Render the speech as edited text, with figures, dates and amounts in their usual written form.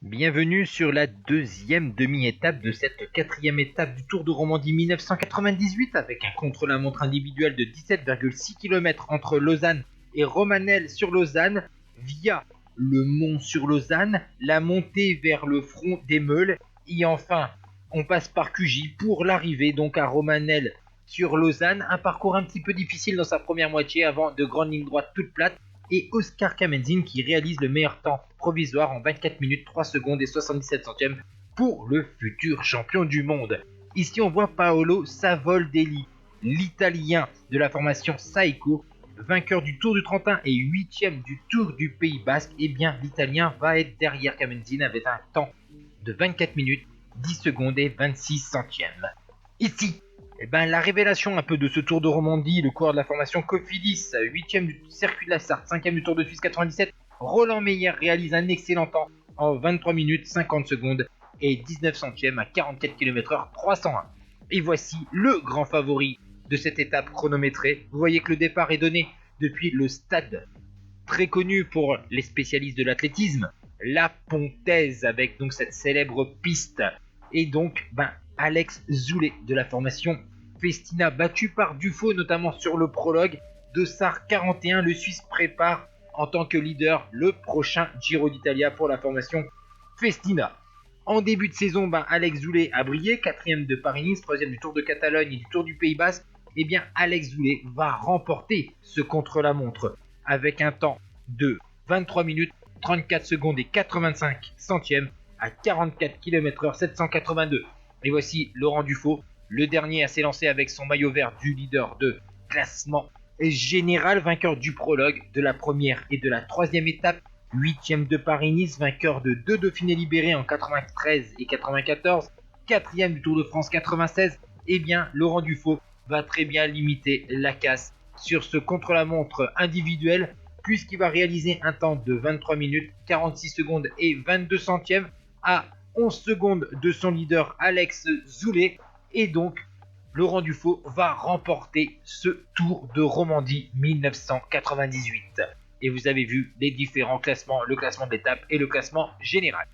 Bienvenue sur la deuxième demi-étape de cette quatrième étape du Tour de Romandie 1998 avec un contre-la-montre individuel de 17,6 km entre Lausanne et Romanel-sur-Lausanne via le Mont-sur-Lausanne, la montée vers le front des Meules et enfin on passe par Cugy pour l'arrivée donc à Romanel-sur-Lausanne, un parcours un petit peu difficile dans sa première moitié avant de grandes lignes droites toutes plates et Oscar Kamenzin qui réalise le meilleur temps provisoire en 24 minutes 3 secondes et 77 centièmes pour le futur champion du monde. Ici on voit Paolo Savoldelli, l'italien de la formation Saeco, vainqueur du Tour du Trentin et 8e du Tour du Pays Basque. Et bien l'italien va être derrière Kamenzin avec un temps de 24 minutes 10 secondes et 26 centièmes. Ici la révélation un peu de ce Tour de Romandie, le coureur de la formation Cofidis, 8e du circuit de la Sarthe, 5e du Tour de Suisse 97, Roland Meyer réalise un excellent temps en 23 minutes 50 secondes et 19 centièmes à 44 km/h 301. Et voici le grand favori de cette étape chronométrée. Vous voyez que le départ est donné depuis le stade très connu pour les spécialistes de l'athlétisme, la Pontaise, avec donc cette célèbre piste. Et donc, Alex Zoulet de la formation Festina, battu par Dufaux notamment sur le prologue de SAR 41. Le Suisse prépare en tant que leader le prochain Giro d'Italia pour la formation Festina. En début de saison, Alex Zoulet a brillé, 4e de Paris-Nice, 3e du Tour de Catalogne et du Tour du Pays Basque. Et bien Alex Zoulet va remporter ce contre-la-montre avec un temps de 23 minutes 34 secondes et 85 centièmes à 44 km/h 782. Et voici Laurent Dufaux, le dernier à s'élancer avec son maillot vert du leader de classement général, vainqueur du prologue de la première et de la troisième étape, 8e de Paris-Nice, vainqueur de 2 Dauphinés libérés en 93 et 94, 4e du Tour de France 96. Et bien Laurent Dufaux va très bien limiter la casse sur ce contre-la-montre individuel, puisqu'il va réaliser un temps de 23 minutes 46 secondes et 22 centièmes à 11 secondes de son leader Alex Zoulet. Et donc Laurent Dufaux va remporter ce Tour de Romandie 1998. Et vous avez vu les différents classements, le classement d'étape et le classement général.